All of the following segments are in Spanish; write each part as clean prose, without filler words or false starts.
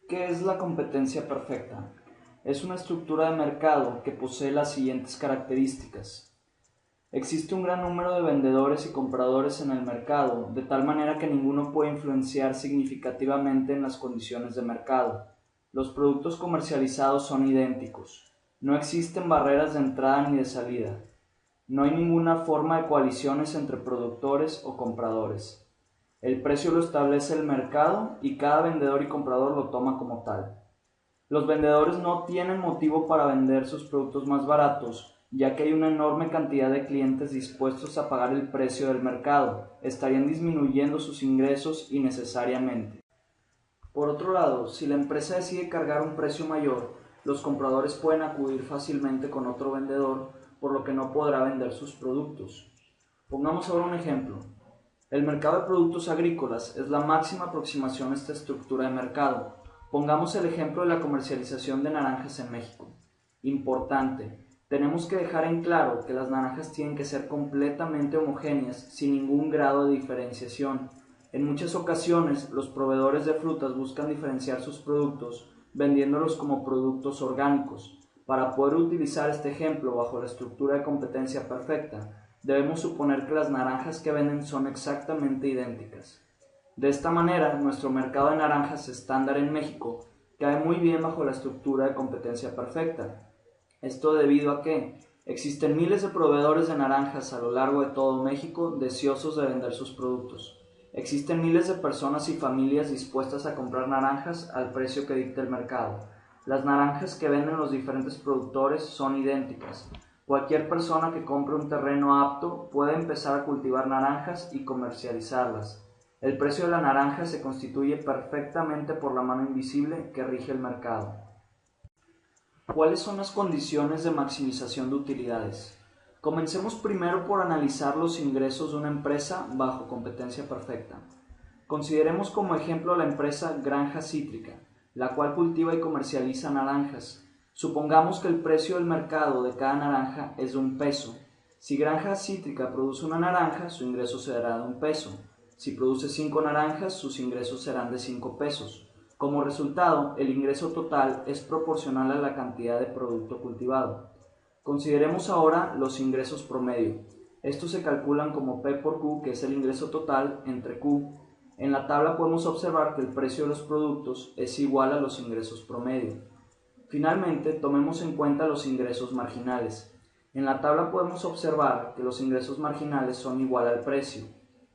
¿Qué es la competencia perfecta? Es una estructura de mercado que posee las siguientes características. Existe un gran número de vendedores y compradores en el mercado, de tal manera que ninguno puede influenciar significativamente en las condiciones de mercado. Los productos comercializados son idénticos. No existen barreras de entrada ni de salida. No hay ninguna forma de coaliciones entre productores o compradores. El precio lo establece el mercado y cada vendedor y comprador lo toma como tal. Los vendedores no tienen motivo para vender sus productos más baratos, ya que hay una enorme cantidad de clientes dispuestos a pagar el precio del mercado. Estarían disminuyendo sus ingresos innecesariamente. Por otro lado, si la empresa decide cargar un precio mayor, los compradores pueden acudir fácilmente con otro vendedor, por lo que no podrá vender sus productos. Pongamos ahora un ejemplo. El mercado de productos agrícolas es la máxima aproximación a esta estructura de mercado. Pongamos el ejemplo de la comercialización de naranjas en México. Importante, tenemos que dejar en claro que las naranjas tienen que ser completamente homogéneas, sin ningún grado de diferenciación. En muchas ocasiones, los proveedores de frutas buscan diferenciar sus productos vendiéndolos como productos orgánicos. Para poder utilizar este ejemplo bajo la estructura de competencia perfecta, debemos suponer que las naranjas que venden son exactamente idénticas. De esta manera, nuestro mercado de naranjas estándar en México cae muy bien bajo la estructura de competencia perfecta. Esto debido a que existen miles de proveedores de naranjas a lo largo de todo México deseosos de vender sus productos. Existen miles de personas y familias dispuestas a comprar naranjas al precio que dicta el mercado. Las naranjas que venden los diferentes productores son idénticas. Cualquier persona que compre un terreno apto puede empezar a cultivar naranjas y comercializarlas. El precio de la naranja se constituye perfectamente por la mano invisible que rige el mercado. ¿Cuáles son las condiciones de maximización de utilidades? Comencemos primero por analizar los ingresos de una empresa bajo competencia perfecta. Consideremos como ejemplo la empresa Granja Cítrica, la cual cultiva y comercializa naranjas. Supongamos que el precio del mercado de cada naranja es de $1. Si Granja Cítrica produce una naranja, su ingreso será de $1. Si produce 5 naranjas, sus ingresos serán de $5. Como resultado, el ingreso total es proporcional a la cantidad de producto cultivado. Consideremos ahora los ingresos promedio. Estos se calculan como P por Q, que es el ingreso total, entre Q. En la tabla podemos observar que el precio de los productos es igual a los ingresos promedio. Finalmente, tomemos en cuenta los ingresos marginales. En la tabla podemos observar que los ingresos marginales son igual al precio.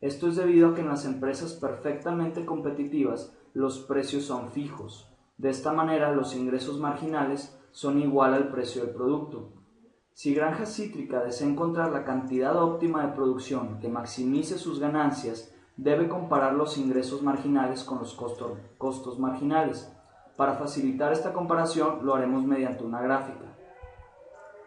Esto es debido a que en las empresas perfectamente competitivas los precios son fijos. De esta manera, los ingresos marginales son igual al precio del producto. Si Granja Cítrica desea encontrar la cantidad óptima de producción que maximice sus ganancias, debe comparar los ingresos marginales con los costos marginales. Para facilitar esta comparación lo haremos mediante una gráfica.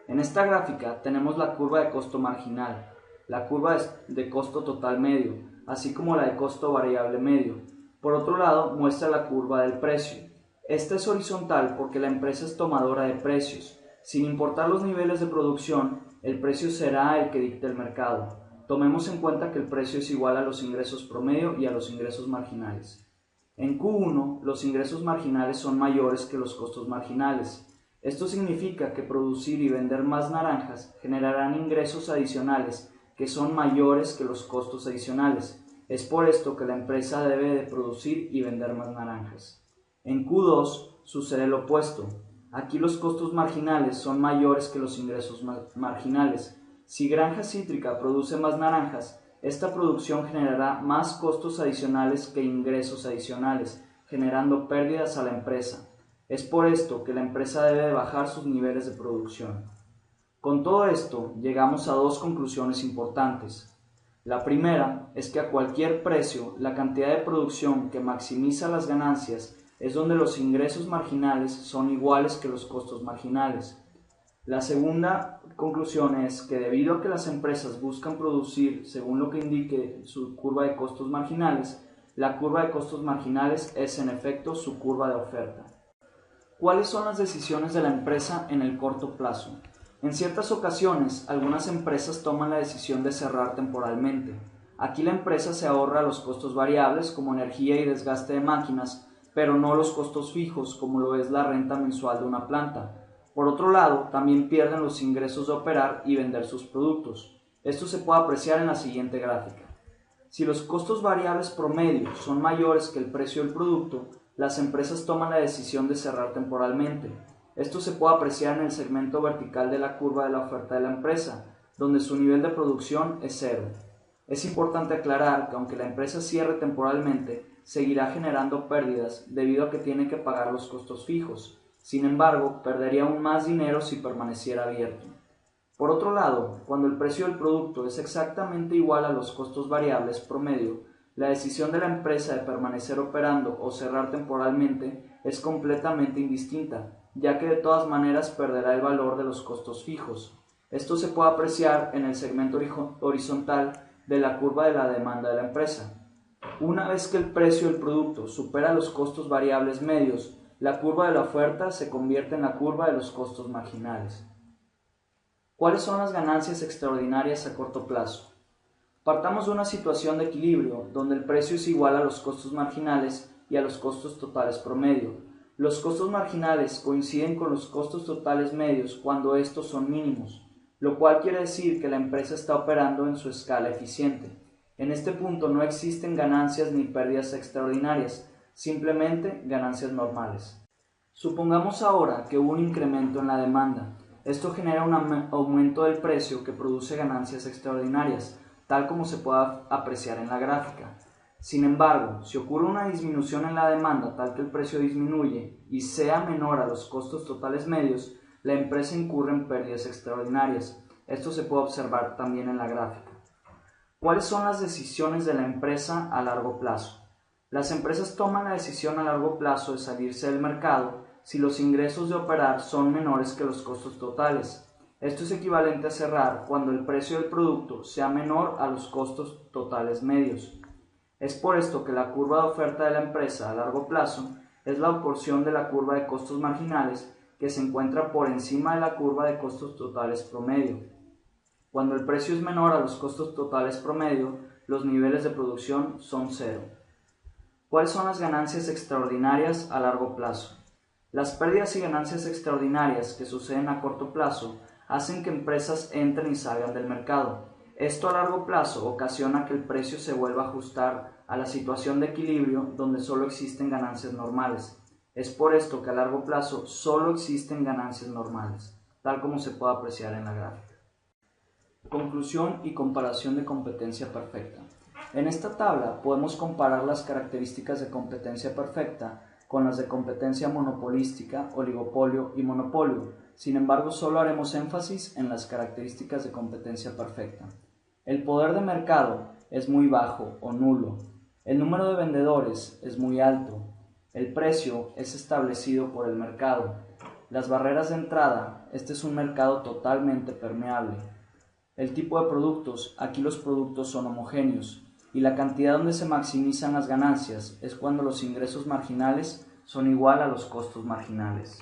En esta gráfica tenemos la curva de costo marginal, la curva de costo total medio, así como la de costo variable medio. Por otro lado, muestra la curva del precio. Esta es horizontal porque la empresa es tomadora de precios. Sin importar los niveles de producción, el precio será el que dicte el mercado. Tomemos en cuenta que el precio es igual a los ingresos promedio y a los ingresos marginales. En Q1, los ingresos marginales son mayores que los costos marginales. Esto significa que producir y vender más naranjas generarán ingresos adicionales que son mayores que los costos adicionales. Es por esto que la empresa debe de producir y vender más naranjas. En Q2 sucede lo opuesto. Aquí los costos marginales son mayores que los ingresos marginales. Si Granja Cítrica produce más naranjas, esta producción generará más costos adicionales que ingresos adicionales, generando pérdidas a la empresa. Es por esto que la empresa debe de bajar sus niveles de producción. Con todo esto, llegamos a dos conclusiones importantes. La primera es que a cualquier precio, la cantidad de producción que maximiza las ganancias es donde los ingresos marginales son iguales que los costos marginales. La segunda conclusión es que debido a que las empresas buscan producir según lo que indique su curva de costos marginales, la curva de costos marginales es en efecto su curva de oferta. ¿Cuáles son las decisiones de la empresa en el corto plazo? En ciertas ocasiones, algunas empresas toman la decisión de cerrar temporalmente. Aquí la empresa se ahorra los costos variables como energía y desgaste de máquinas, pero no los costos fijos como lo es la renta mensual de una planta. Por otro lado, también pierden los ingresos de operar y vender sus productos. Esto se puede apreciar en la siguiente gráfica. Si los costos variables promedio son mayores que el precio del producto, las empresas toman la decisión de cerrar temporalmente. Esto se puede apreciar en el segmento vertical de la curva de la oferta de la empresa, donde su nivel de producción es cero. Es importante aclarar que aunque la empresa cierre temporalmente, seguirá generando pérdidas debido a que tiene que pagar los costos fijos. Sin embargo, perdería aún más dinero si permaneciera abierto. Por otro lado, cuando el precio del producto es exactamente igual a los costos variables promedio, la decisión de la empresa de permanecer operando o cerrar temporalmente es completamente indistinta, ya que de todas maneras perderá el valor de los costos fijos. Esto se puede apreciar en el segmento horizontal de la curva de la demanda de la empresa. Una vez que el precio del producto supera los costos variables medios, la curva de la oferta se convierte en la curva de los costos marginales. ¿Cuáles son las ganancias extraordinarias a corto plazo? Partamos de una situación de equilibrio, donde el precio es igual a los costos marginales y a los costos totales promedio. Los costos marginales coinciden con los costos totales medios cuando estos son mínimos, lo cual quiere decir que la empresa está operando en su escala eficiente. En este punto no existen ganancias ni pérdidas extraordinarias, simplemente ganancias normales. Supongamos ahora que hubo un incremento en la demanda. Esto genera un aumento del precio que produce ganancias extraordinarias, tal como se puede apreciar en la gráfica. Sin embargo, si ocurre una disminución en la demanda tal que el precio disminuye y sea menor a los costos totales medios, la empresa incurre en pérdidas extraordinarias. Esto se puede observar también en la gráfica. ¿Cuáles son las decisiones de la empresa a largo plazo? Las empresas toman la decisión a largo plazo de salirse del mercado si los ingresos de operar son menores que los costos totales. Esto es equivalente a cerrar cuando el precio del producto sea menor a los costos totales medios. Es por esto que la curva de oferta de la empresa a largo plazo es la porción de la curva de costos marginales que se encuentra por encima de la curva de costos totales promedio. Cuando el precio es menor a los costos totales promedio, los niveles de producción son cero. ¿Cuáles son las ganancias extraordinarias a largo plazo? Las pérdidas y ganancias extraordinarias que suceden a corto plazo hacen que empresas entren y salgan del mercado. Esto a largo plazo ocasiona que el precio se vuelva a ajustar a la situación de equilibrio donde solo existen ganancias normales. Es por esto que a largo plazo solo existen ganancias normales, tal como se puede apreciar en la gráfica. Conclusión y comparación de competencia perfecta. En esta tabla podemos comparar las características de competencia perfecta con las de competencia monopolística, oligopolio y monopolio. Sin embargo, solo haremos énfasis en las características de competencia perfecta. El poder de mercado es muy bajo o nulo. El número de vendedores es muy alto. El precio es establecido por el mercado. Las barreras de entrada, este es un mercado totalmente permeable. El tipo de productos, aquí los productos son homogéneos. Y la cantidad donde se maximizan las ganancias es cuando los ingresos marginales son igual a los costos marginales.